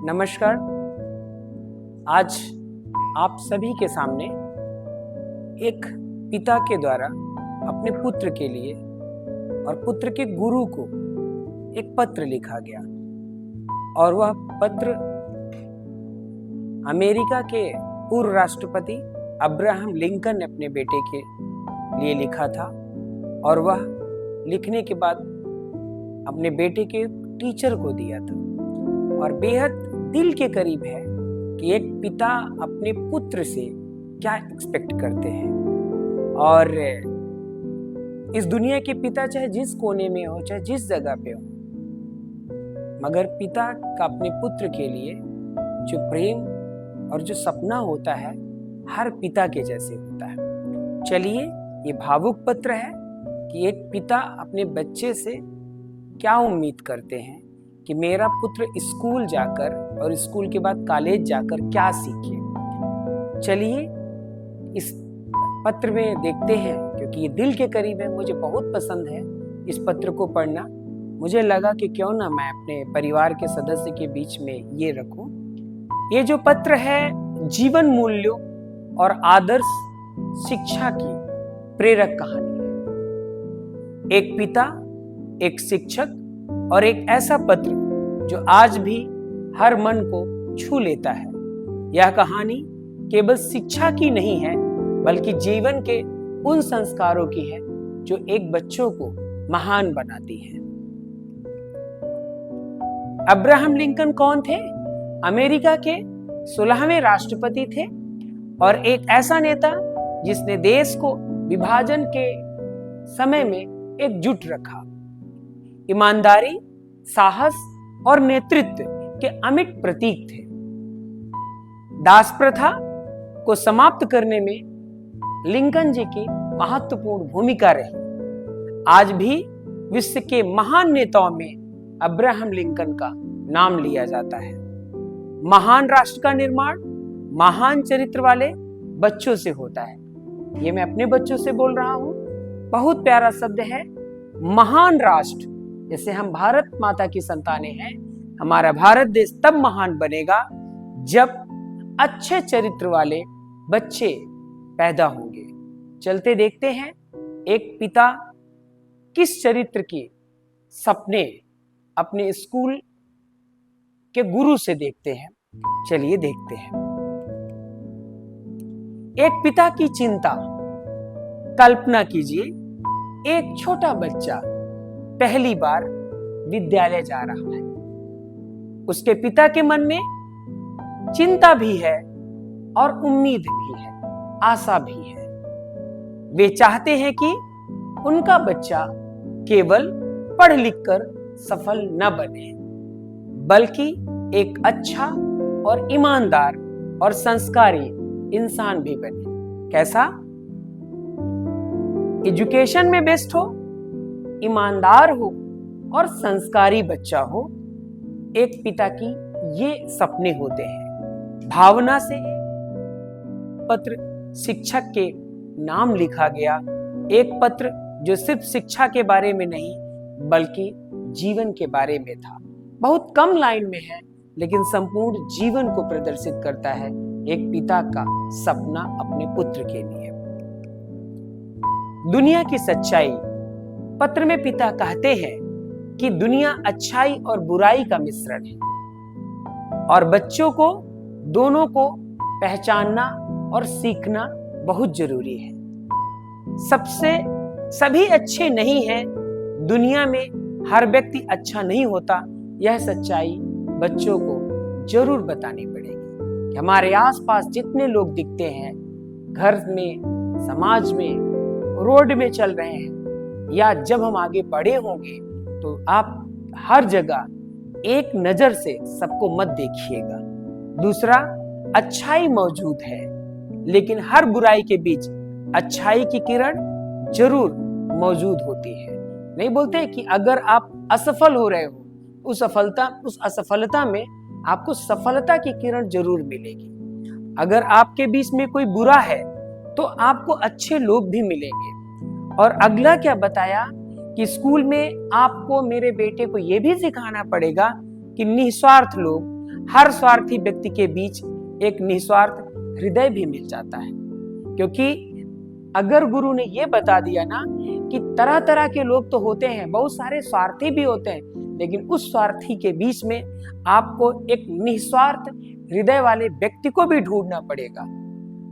नमस्कार। आज आप सभी के सामने एक पिता के द्वारा अपने पुत्र के लिए और पुत्र के गुरु को एक पत्र लिखा गया और वह पत्र अमेरिका के पूर्व राष्ट्रपति अब्राहम लिंकन ने अपने बेटे के लिए लिखा था और वह लिखने के बाद अपने बेटे के टीचर को दिया था और बेहद दिल के करीब है कि एक पिता अपने पुत्र से क्या एक्सपेक्ट करते हैं। और इस दुनिया के पिता चाहे जिस कोने में हो, चाहे जिस जगह पे हो, मगर पिता का अपने पुत्र के लिए जो प्रेम और जो सपना होता है हर पिता के जैसे होता है। चलिए, ये भावुक पत्र है कि एक पिता अपने बच्चे से क्या उम्मीद करते हैं कि मेरा पुत्र स्कूल जाकर और स्कूल के बाद कॉलेज जाकर क्या सीखे। चलिए इस पत्र में देखते हैं, क्योंकि ये दिल के करीब है, मुझे बहुत पसंद है इस पत्र को पढ़ना। मुझे लगा कि क्यों ना मैं अपने परिवार के सदस्य के बीच में ये रखूं। ये जो पत्र है जीवन मूल्यों और आदर्श शिक्षा की प्रेरक कहानी है। एक पिता, एक शिक्षक और एक ऐसा पत्र जो आज भी हर मन को छू लेता है। यह कहानी केवल शिक्षा की नहीं है, बल्कि जीवन के उन संस्कारों की है जो एक बच्चों को महान बनाती है। अब्राहम लिंकन कौन थे? अमेरिका के 16वें राष्ट्रपति थे और एक ऐसा नेता जिसने देश को विभाजन के समय में एकजुट रखा। ईमानदारी, साहस और नेतृत्व के अमिट प्रतीक थे। दास प्रथा को समाप्त करने में लिंकन जी की महत्वपूर्ण भूमिका रही। आज भी विश्व के महान नेताओं में अब्राहम लिंकन का नाम लिया जाता है। महान राष्ट्र का निर्माण महान चरित्र वाले बच्चों से होता है। ये मैं अपने बच्चों से बोल रहा हूं। बहुत प्यारा शब्द है महान राष्ट्र। जैसे हम भारत माता की संतानें हैं, हमारा भारत देश तब महान बनेगा जब अच्छे चरित्र वाले बच्चे पैदा होंगे। चलते देखते हैं एक पिता किस चरित्र की सपने अपने स्कूल के गुरु से देखते हैं। चलिए देखते हैं। एक पिता की चिंता। कल्पना कीजिए, एक छोटा बच्चा पहली बार विद्यालय जा रहा है। उसके पिता के मन में चिंता भी है और उम्मीद भी है, आशा भी है। वे चाहते हैं कि उनका बच्चा केवल पढ़ लिख कर सफल न बने, बल्कि एक अच्छा और ईमानदार और संस्कारी इंसान भी बने। कैसा? एजुकेशन में बेस्ट हो, ईमानदार हो और संस्कारी बच्चा हो। एक पिता की ये सपने होते हैं। भावना से पत्र शिक्षक के नाम लिखा गया। एक पत्र जो सिर्फ शिक्षा के बारे में नहीं, बल्कि जीवन के बारे में था। बहुत कम लाइन में है, लेकिन संपूर्ण जीवन को प्रदर्शित करता है एक पिता का सपना अपने पुत्र के लिए। दुनिया की सच्चाई। पत्र में पिता कहते हैं कि दुनिया अच्छाई और बुराई का मिश्रण है और बच्चों को दोनों को पहचानना और सीखना बहुत जरूरी है। सभी अच्छे नहीं हैं। दुनिया में हर व्यक्ति अच्छा नहीं होता। यह सच्चाई बच्चों को जरूर बतानी पड़ेगी। हमारे आसपास जितने लोग दिखते हैं, घर में, समाज में, रोड में चल रहे हैं, या जब हम आगे बढ़े होंगे, तो आप हर जगह एक नजर से सबको मत देखिएगा। दूसरा, अच्छाई मौजूद है, लेकिन हर बुराई के बीच अच्छाई की किरण जरूर मौजूद होती है। नहीं बोलते कि अगर आप असफल हो रहे हो, उस असफलता में आपको सफलता की किरण जरूर मिलेगी। अगर आपके बीच में कोई बुरा है, तो आपको अच्छे लोग भी मिलेंगे। और अगला क्या बताया कि स्कूल में आपको, मेरे बेटे को, यह भी सिखाना पड़ेगा कि निस्वार्थ लोग हर स्वार्थी व्यक्ति के बीच एक निस्वार्थ हृदय भी मिल जाता है। क्योंकि अगर गुरु ने यह बता दिया ना कि तरह तरह के लोग तो होते हैं, बहुत सारे स्वार्थी भी होते हैं, लेकिन उस स्वार्थी के बीच में आपको एक निस्वार्थ हृदय वाले व्यक्ति को भी ढूंढना पड़ेगा।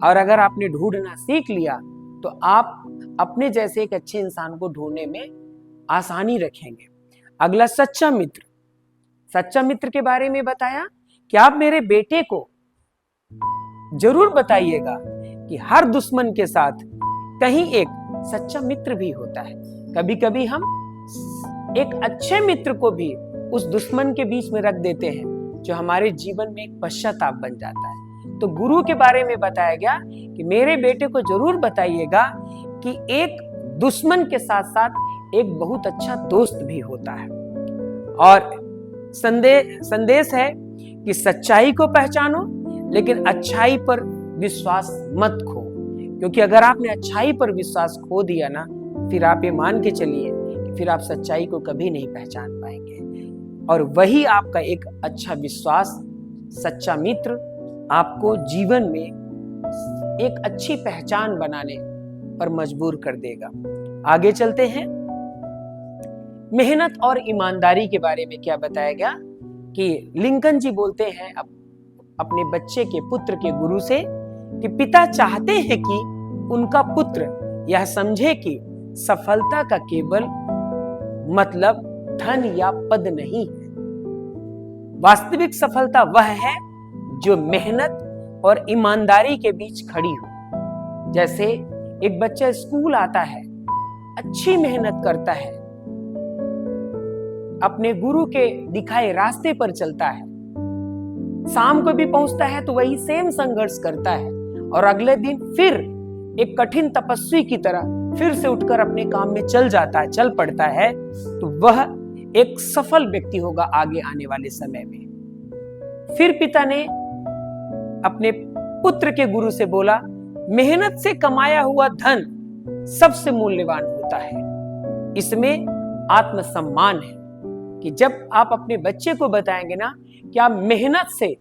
और अगर आपने ढूंढना सीख लिया तो आप अपने जैसे एक अच्छे इंसान को ढूंढने में आसानी रखेंगे। अगला, सच्चा मित्र। सच्चा मित्र के बारे में बताया कि आप मेरे बेटे को जरूर बताइएगा कि हर दुश्मन के साथ कहीं एक सच्चा मित्र भी होता है। कभी कभी हम एक अच्छे मित्र को भी उस दुश्मन के बीच में रख देते हैं, जो हमारे जीवन में एक पश्चाताप बन जाता है। तो गुरु के बारे में बताया गया कि मेरे बेटे को जरूर बताइएगा कि एक दुश्मन के साथ साथ एक बहुत अच्छा दोस्त भी होता है। और संदेश है कि सच्चाई को पहचानो, लेकिन अच्छाई पर विश्वास मत खो। क्योंकि अगर आपने अच्छाई पर विश्वास खो दिया ना, फिर आप ये मान के चलिए कि फिर आप सच्चाई को कभी नहीं पहचान पाएंगे। और वही आपका एक अच्छा विश्वास, सच्चा मित्र आपको जीवन में एक अच्छी पहचान बनाने पर मजबूर कर देगा। आगे चलते हैं। मेहनत और ईमानदारी के बारे में क्या बताया गया कि लिंकन जी बोलते हैं अपने बच्चे के पुत्र के गुरु से कि पिता चाहते हैं कि उनका पुत्र यह समझे कि सफलता का केवल मतलब धन या पद नहीं है। वास्तविक सफलता वह है जो मेहनत और ईमानदारी के बीच खड़ी हो। जैसे एक बच्चा स्कूल आता है, अच्छी मेहनत करता है, अपने गुरु के दिखाए रास्ते पर चलता है, शाम को भी पहुंचता है तो वही सेम संघर्ष करता है, और अगले दिन फिर एक कठिन तपस्वी की तरह फिर से उठकर अपने काम में चल पड़ता है, तो वह एक सफल व्यक्ति होगा आगे आने वाले समय में। फिर पिता ने अपने पुत्र के गुरु से बोला, मेहनत से कमाया हुआ धन सबसे मूल्यवान होता है, इसमें आत्मसम्मान है। कि जब आप अपने बच्चे को बताएंगे ना कि आप मेहनत से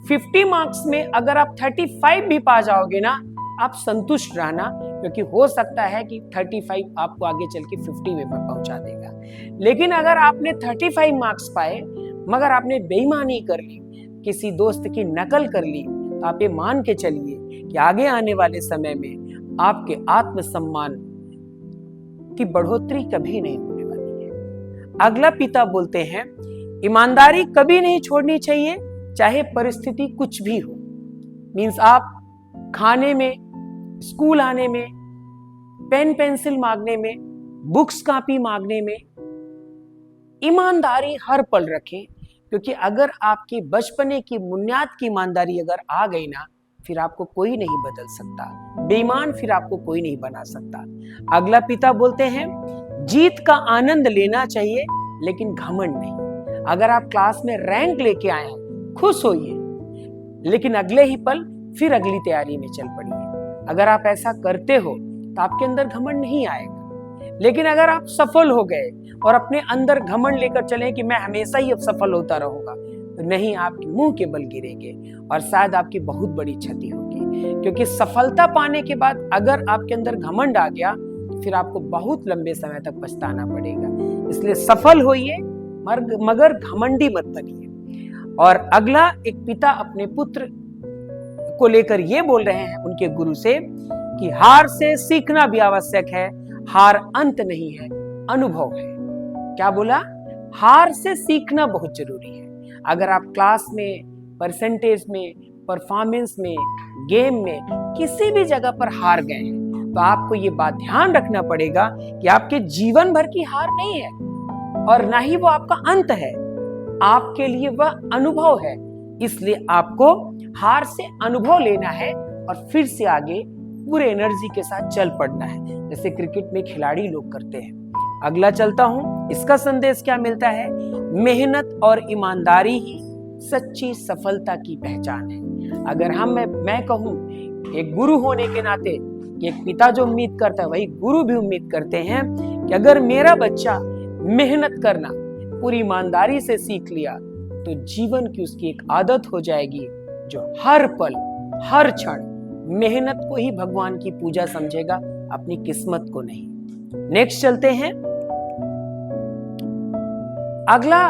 50 मार्क्स में अगर आप 35 भी पा जाओगे ना, आप संतुष्ट रहना, क्योंकि हो सकता है कि 35 आपको आगे चल के 50 में पहुंचा देगा। लेकिन अगर आपने 35 मार्क्स पाए मगर आपने बेईमानी कर ली, किसी दोस्त की नकल कर ली, तो आप ये मान के चलिए कि आगे आने वाले समय में आपके आत्मसम्मान की बढ़ोतरी कभी नहीं होने वाली है। अगला पिता बोलते हैं, ईमानदारी कभी नहीं छोड़नी चाहिए, चाहे परिस्थिति कुछ भी हो। मीन्स आप खाने में, स्कूल आने में, पेन पेंसिल मांगने में, बुक्स कॉपी मांगने में ईमानदारी हर पल रखें। क्योंकि अगर आपकी बचपने की बुनियाद की ईमानदारी अगर आ गई ना, फिर आपको कोई नहीं बदल सकता, बेईमान फिर आपको कोई नहीं बना सकता। अगला पिता बोलते हैं, जीत का आनंद लेना चाहिए लेकिन घमंड नहीं। अगर आप क्लास में रैंक लेके आए हैं, खुश होइए, लेकिन अगले ही पल फिर अगली तैयारी में चल पड़िए। अगर आप ऐसा करते हो तो आपके अंदर घमंड नहीं आएगा। लेकिन अगर आप सफल हो गए और अपने अंदर घमंड लेकर चले कि मैं हमेशा ही अब सफल होता रहूंगा, तो नहीं, आपके मुंह के बल गिरेंगे और शायद आपकी बहुत बड़ी क्षति होगी। क्योंकि सफलता पाने के बाद अगर आपके अंदर घमंड आ गया तो फिर आपको बहुत लंबे समय तक पछताना पड़ेगा। इसलिए सफल होइए मगर घमंडी मत बनिए। और अगला, एक पिता अपने पुत्र को लेकर ये बोल रहे हैं उनके गुरु से कि हार से सीखना भी आवश्यक है, हार अंत नहीं है, अनुभव है। क्या बोला? हार से सीखना बहुत जरूरी है। अगर आप क्लास में, परसेंटेज में, परफॉर्मेंस में, गेम में, किसी भी जगह पर हार गए हैं, तो आपको ये बात ध्यान रखना पड़ेगा कि आपके जीवन भर की हार नहीं है और ना ही वो आपका अंत है, आपके लिए वह अनुभव है। इसलिए आपको हार से अनुभव लेना है और फिर से आगे पूरे एनर्जी के साथ चल पड़ना है, जैसे क्रिकेट में खिलाड़ी लोग करते हैं। अगला चलता हूं, इसका संदेश क्या मिलता है? मेहनत और ईमानदारी ही सच्ची सफलता की पहचान है। अगर मैं कहूं, एक गुरु होने के नाते, एक पिता जो उम्मीद करता है वही गुरु भी उम्मीद करते हैं कि अगर मेरा बच्चा मेहनत करना पूरी ईमानदारी से सीख लिया तो जीवन की उसकी एक आदत हो जाएगी, जो हर पल हर क्षण मेहनत को ही भगवान की पूजा समझेगा, अपनी किस्मत को नहीं। नेक्स्ट चलते हैं। अगला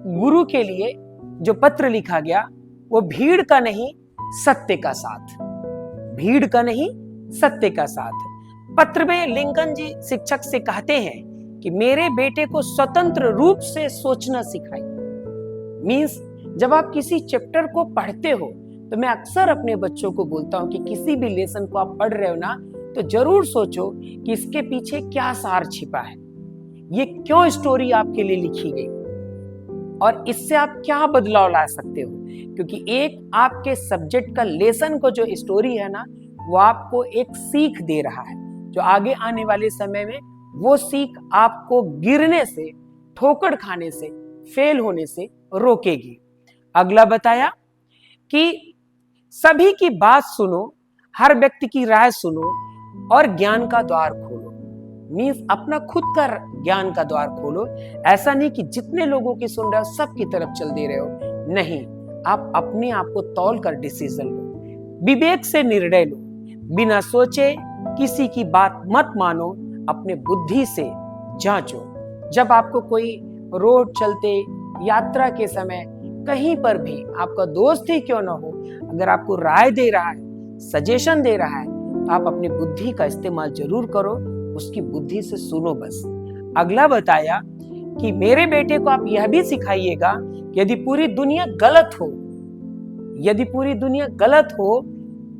गुरु के लिए जो पत्र लिखा गया वो भीड़ का नहीं सत्य का साथ, भीड़ का नहीं सत्य का साथ। पत्र में लिंकन जी शिक्षक से कहते हैं कि मेरे बेटे को स्वतंत्र रूप से सोचना सिखाइए। मींस जब आप किसी चैप्टर को पढ़ते हो तो मैं अक्सर अपने बच्चों को बोलता हूं कि किसी भी लेसन को आप पढ़ रहे हो ना, तो जरूर सोचो कि इसके पीछे क्या सार छिपा है, ये क्यों स्टोरी आपके लिए लिखी गई और इससे आप क्या बदलाव ला सकते हो। क्योंकि एक आपके सब्जेक्ट का लेसन को जो स्टोरी है ना, वो आपको एक सीख दे रहा है, जो आगे आने वाले समय में वो सीख आपको गिरने से, ठोकर खाने से, फेल होने से रोकेगी। अगला बताया कि सभी की बात सुनो, हर व्यक्ति की राय सुनो और ज्ञान का द्वार खोलो। मीन्स अपना खुद का ज्ञान का द्वार खोलो। ऐसा नहीं कि जितने लोगों की सुन रहे हो सबकी तरफ चल दे रहे हो, नहीं, आप अपने आप को तौल कर डिसीजन लो, विवेक से निर्णय लो, बिना सोचे किसी की बात मत मानो, अपने बुद्धि से जांचो। जब आपको कोई रोड चलते, यात्रा के समय, कहीं पर भी आपका दोस्त ही क्यों ना हो, अगर आपको राय दे रहा है, सजेशन दे रहा है, तो आप अपनी बुद्धि का इस्तेमाल जरूर करो, उसकी बुद्धि से सुनो बस। अगला बताया कि मेरे बेटे को आप यह भी सिखाइएगा कि यदि पूरी दुनिया गलत हो, यदि पूरी दुनिया गलत हो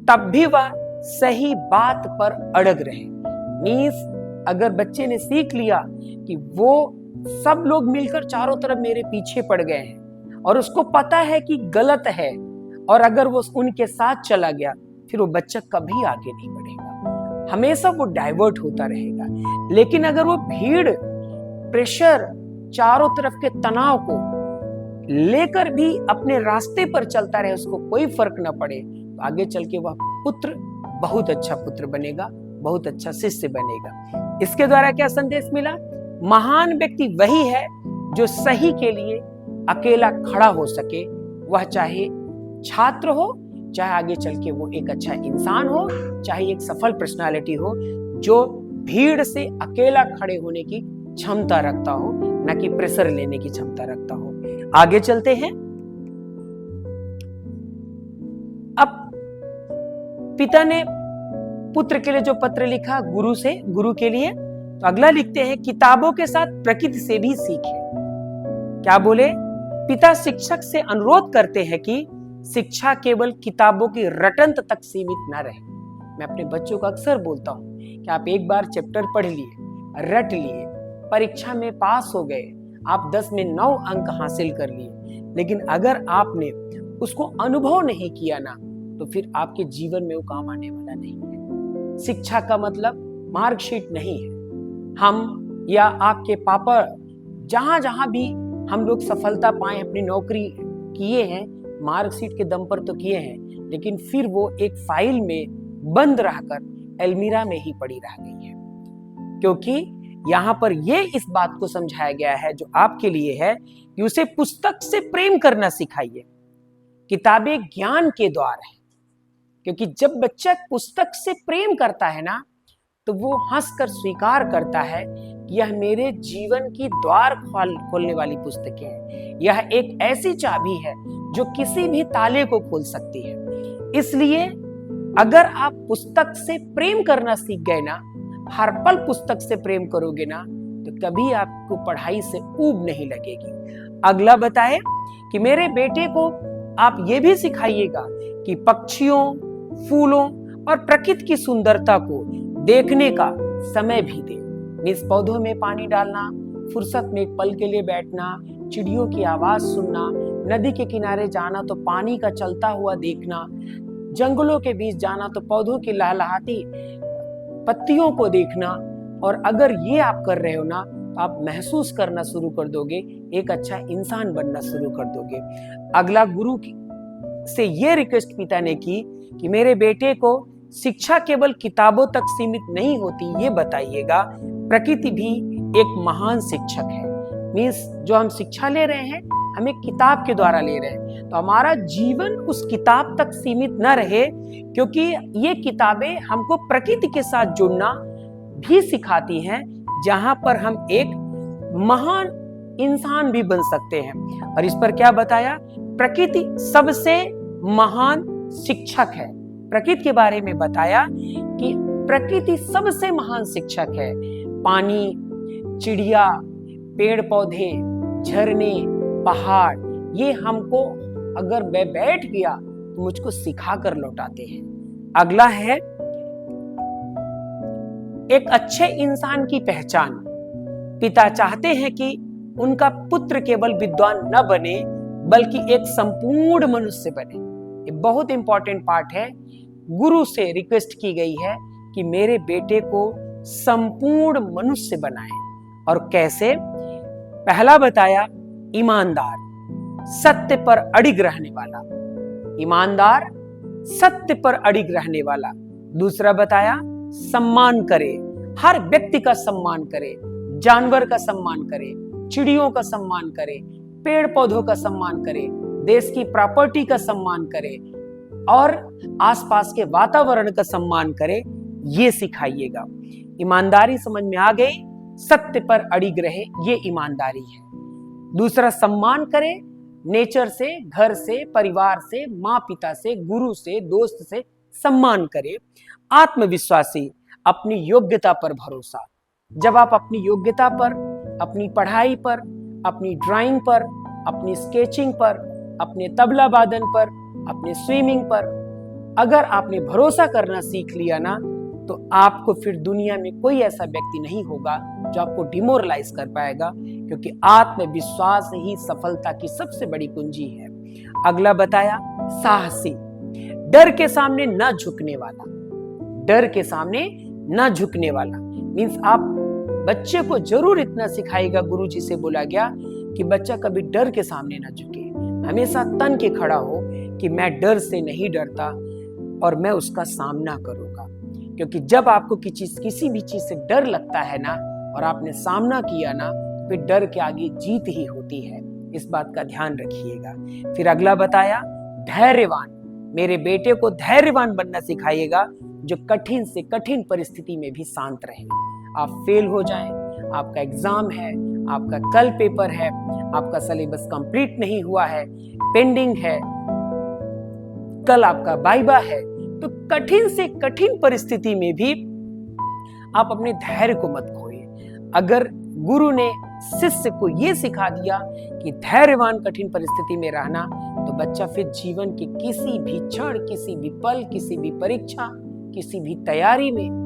तब भी वह सही बात पर अड़ग रहे। मींस अगर बच्चे ने सीख लिया कि वो सब लोग मिलकर चारों तरफ मेरे पीछे पड़ गए हैं और उसको पता है कि गलत है, और अगर वो उनके साथ चला गया, फिर वो बच्चा कभी आगे नहीं बढ़ेगा, हमेशा वो डाइवर्ट होता रहेगा। लेकिन अगर वो भीड़, प्रेशर, चारों तरफ के तनाव को लेकर भी अपने रास्ते पर चलता रहे, उसको कोई फर्क ना पड़े, तो आगे चल के वह पुत्र बहुत अच्छा पुत्र बनेगा, बहुत अच्छा शिष्य बनेगा। इसके द्वारा क्या संदेश मिला? महान व्यक्ति वही है जो सही के लिए अकेला खड़ा हो सके, वह चाहे छात्र हो, चाहे आगे चल के वो एक अच्छा इंसान हो, चाहे एक सफल पर्सनालिटी हो, जो भीड़ से अकेला खड़े होने की क्षमता रखता हो, न कि प्रेशर लेने की क्षमता रखता हो। आगे चलते हैं। अब पिता ने पुत्र के लिए जो पत्र लिखा गुरु से, गुरु के लिए, तो अगला लिखते हैं, किताबों के साथ प्रकृति से भी सीखें। क्या बोले? पिता शिक्षक से अनुरोध करते हैं कि शिक्षा केवल किताबों की रटंत तक सीमित ना रहे। मैं अपने बच्चों को अक्सर बोलता हूं कि आप एक बार चैप्टर पढ़ लिए, रट लिए, परीक्षा में पास हो गए, आप 10 में 9 अंक हासिल कर लिए, लेकिन अगर आपने उसको अनुभव नहीं किया ना, तो फिर आपके जीवन में वो काम आने वाला नहीं है। शिक्षा का मतलब मार्कशीट नहीं है। हम या आपके पापा जहां जहां भी हम लोग सफलता पाए, अपनी नौकरी किए हैं, मार्कशीट के दम पर तो किए हैं, लेकिन फिर वो एक फाइल में बंद रहकर अलमीरा में ही पड़ी रह गई है। क्योंकि यहाँ पर ये इस बात को समझाया गया है जो आपके लिए है कि उसे पुस्तक से प्रेम करना सिखाइए। किताबें ज्ञान के द्वार है, क्योंकि जब बच्चा पुस्तक से प्रेम करता है ना, तो वो हंसकर स्वीकार करता है कि यह मेरे जीवन की द्वार खोलने वाली पुस्तकें हैं। यह एक ऐसी चाबी है जो किसी भी ताले को खोल सकती है। इसलिए अगर आप पुस्तक से प्रेम करना सीख गए ना, हर पल पुस्तक से प्रेम करोगे ना, तो कभी आपको पढ़ाई से ऊब नहीं लगेगी। अगला बताए कि मेरे बेटे को आप ये भी सिखाइएगा कि पक्षियों, फूलों और प्रकृति की सुंदरता को देखने का समय भी दे। निज पौधों में पानी डालना, फुर्सत में एक पल के लिए बैठना, चिड़ियों की आवाज सुनना, नदी के किनारे जाना तो पानी का चलता हुआ देखना, जंगलों के बीच जाना तो पौधों की लहलहाती पत्तियों को देखना। और अगर ये आप कर रहे हो ना, तो आप महसूस करना शुरू कर दोगे, एक अच्छा इंसान बनना शुरू कर दोगे। अगला गुरु से ये रिक्वेस्ट पिता ने की कि मेरे बेटे को शिक्षा केवल किताबों तक सीमित नहीं होती, ये बताइएगा प्रकृति भी एक महान शिक्षक है। मीन्स जो हम शिक्षा ले रहे हैं हम एक किताब के द्वारा ले रहे हैं, तो हमारा जीवन उस किताब तक सीमित न रहे, क्योंकि ये किताबें हमको प्रकृति के साथ जुड़ना भी सिखाती हैं, जहां पर हम एक महान इंसान भी बन सकते हैं। और इस पर क्या बताया, प्रकृति सबसे महान शिक्षक है। प्रकृति के बारे में बताया कि प्रकृति सबसे महान शिक्षक है। पानी, चिड़िया, पेड़ पौधे, झरने, पहाड़, ये हमको अगर मैं बैठ गया तो मुझको सिखा कर लौटाते हैं। अगला है एक अच्छे इंसान की पहचान। पिता चाहते हैं कि उनका पुत्र केवल विद्वान न बने, बल्कि एक संपूर्ण मनुष्य बने। ये बहुत इंपॉर्टेंट पार्ट है। गुरु से रिक्वेस्ट की गई है कि मेरे बेटे को संपूर्ण मनुष्य बनाए। और कैसे? पहला बताया ईमानदार, सत्य पर अडिग रहने वाला। ईमानदार, सत्य पर अडिग रहने वाला। दूसरा बताया सम्मान करे, हर व्यक्ति का सम्मान करे, जानवर का सम्मान करे, चिड़ियों का सम्मान करे, पेड़ पौधों का सम्मान करे, देश की प्रॉपर्टी का सम्मान करे और आसपास के वातावरण का सम्मान करे। ये सिखाइएगा। ईमानदारी समझ में आ गई, सत्य पर अडिग रहे, ये ईमानदारी है। दूसरा सम्मान करे, नेचर से, घर से, परिवार से, माँ पिता से, गुरु से, दोस्त से सम्मान करे। आत्मविश्वासी, अपनी योग्यता पर भरोसा। जब आप अपनी योग्यता पर, अपनी पढ़ाई पर, अपनी ड्राइंग पर, अपनी स्केचिंग पर, अपने तबला वादन पर, अपने स्विमिंग पर अगर आपने भरोसा करना सीख लिया ना, तो आपको फिर दुनिया में कोई ऐसा व्यक्ति नहीं होगा जो आपको डिमोरलाइज कर पाएगा, क्योंकि आत्मविश्वास ही सफलता की सबसे बड़ी कुंजी है। अगला बताया साहसी, डर के सामने न झुकने वाला। डर के सामने न झुकने वाला मीन्स आप बच्चे को जरूर इतना सिखाएगा, गुरुजी से बोला गया कि बच्चा कभी डर के सामने न झुके, हमेशा तन के खड़ा हो कि मैं डर से नहीं डरता और मैं उसका सामना करूंगा। क्योंकि जब आपको किसी भी चीज से डर लगता है ना और आपने सामना किया ना, फिर डर के आगे जीत ही होती है। इस बात का ध्यान रखिएगा। फिर अगला बताया धैर्यवान। मेरे बेटे को धैर्यवान बनना सिखाइएगा, जो कठिन से कठिन परिस्थिति में भी शांत रहे। आप फेल हो जाएं, आपका एग्जाम है, आपका कल पेपर है, आपका सिलेबस कंप्लीट नहीं हुआ है, पेंडिंग है, कल आपका वाइवा है, तो कठिन से कठिन परिस्थिति में भी आप अपने धैर्य को मत खोइए। अगर गुरु ने शिष्य को यह सिखा दिया कि धैर्यवान कठिन परिस्थिति में रहना, तो बच्चा फिर जीवन के किसी भी क्षण, किसी भी पल, किसी भी परीक्षा, किसी भी तैयारी में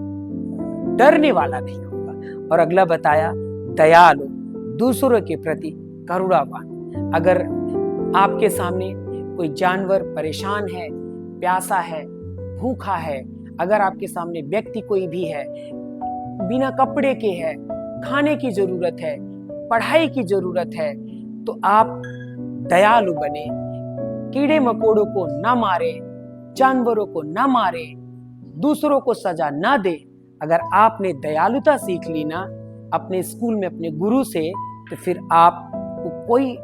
डरने वाला नहीं होगा। और अगला बताया दयालु, दूसरों के प्रति करुणावान। अगर आपके सामने कोई जानवर परेशान है, प्यासा है, भूखा है, अगर आपके सामने व्यक्ति कोई भी है, बिना कपड़े के है, खाने की जरूरत है, पढ़ाई की जरूरत है, तो आप दयालु बने, कीड़े मकोड़ों को ना मारे, जानवरों को ना मारे, दूसरों को सजा ना दे। अगर आपने दयालुता सीख ली ना अपने स्कूल में अपने गुरु से, तो फिर आपको कोई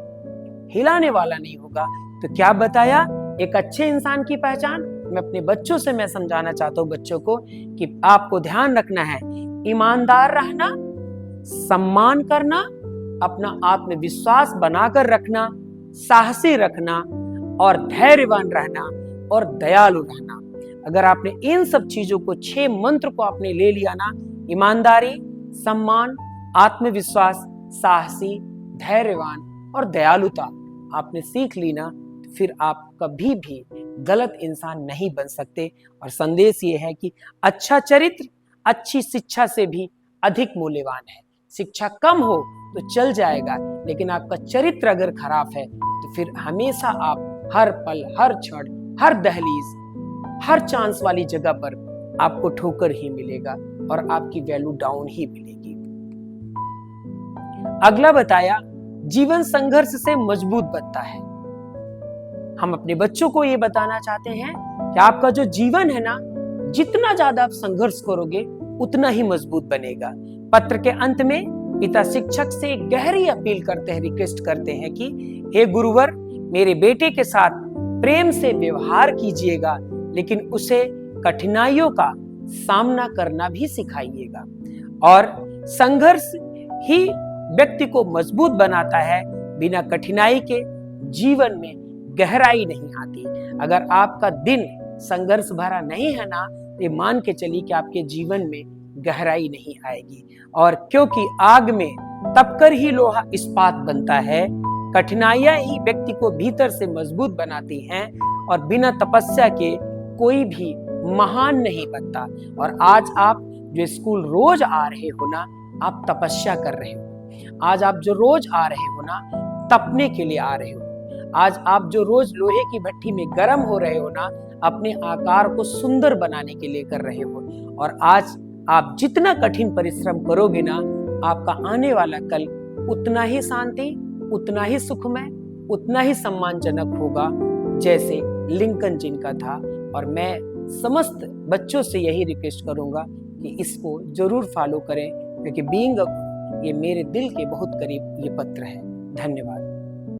हिलाने वाला नहीं होगा। तो क्या बताया, एक अच्छे इंसान की पहचान। मैं अपने बच्चों से मैं समझाना चाहता हूँ बच्चों को कि आपको ध्यान रखना है, ईमानदार रहना, सम्मान करना, अपना आत्मविश्वास बनाकर रखना, साहसी रखना और धैर्यवान रहना और दयालु रहना। अगर आपने इन सब चीजों को, 6 मंत्र को आपने ले लिया ना, ईमानदारी, सम्मान, आत्मविश्वास, साहसी, धैर्यवान और दयालुता आपने सीख ली ना, फिर आप कभी भी गलत इंसान नहीं बन सकते। और संदेश ये है कि अच्छा चरित्र अच्छी शिक्षा से भी अधिक मूल्यवान है। शिक्षा कम हो तो चल जाएगा, लेकिन आपका चरित्र अगर खराब है तो फिर हमेशा आप हर पल, हर क्षण, हर दहलीज, हर चांस वाली जगह पर आपको ठोकर ही मिलेगा और आपकी वैल्यू डाउन ही मिलेगी। अगला बताया जीवन संघर्ष से मजबूत बनता है। हम अपने बच्चों को ये बताना चाहते हैं कि आपका जो जीवन है ना, जितना ज्यादा आप संघर्ष करोगे उतना ही मजबूत बनेगा। पत्र के अंत में पिता शिक्षक से गहरी अपील करते हैं, रिक्वेस्ट करते हैं कि हे गुरुवर, मेरे बेटे के साथ प्रेम से व्यवहार कीजिएगा, लेकिन उसे कठिनाइयों का सामना करना भी सिखाइएगा। और संघर्ष ही व्यक्ति को मजबूत बनाता है, बिना कठिनाई के जीवन में गहराई नहीं आती। अगर आपका दिन संघर्ष भरा नहीं है ना, ये मान के चलिए कि आपके जीवन में गहराई नहीं आएगी। और क्योंकि आग में तपकर ही लोहा इस्पात बनता है, कठिनाइयां ही व्यक्ति को भीतर से मजबूत बनाती हैं, और बिना तपस्या के कोई भी महान नहीं बनता। और आज आप जो स्कूल रोज आ रहे हो ना, आप तपस्या कर रहे हो। आज आप जो रोज आ रहे हो ना, तपने के लिए आ रहे हो। आज आप जो रोज लोहे की भट्टी में गर्म हो रहे हो ना, अपने आकार को सुंदर बनाने के लिए कर रहे हो। और आज आप जितना कठिन परिश्रम करोगे ना, आपका आने वाला कल उतना ही शांति, उतना ही सुखमय, उतना ही सम्मानजनक होगा जैसे लिंकन जिनका था। और मैं समस्त बच्चों से यही रिक्वेस्ट करूंगा कि इसको जरूर फॉलो करें, क्योंकि बीइंग ये मेरे दिल के बहुत करीब ये पत्र है। धन्यवाद।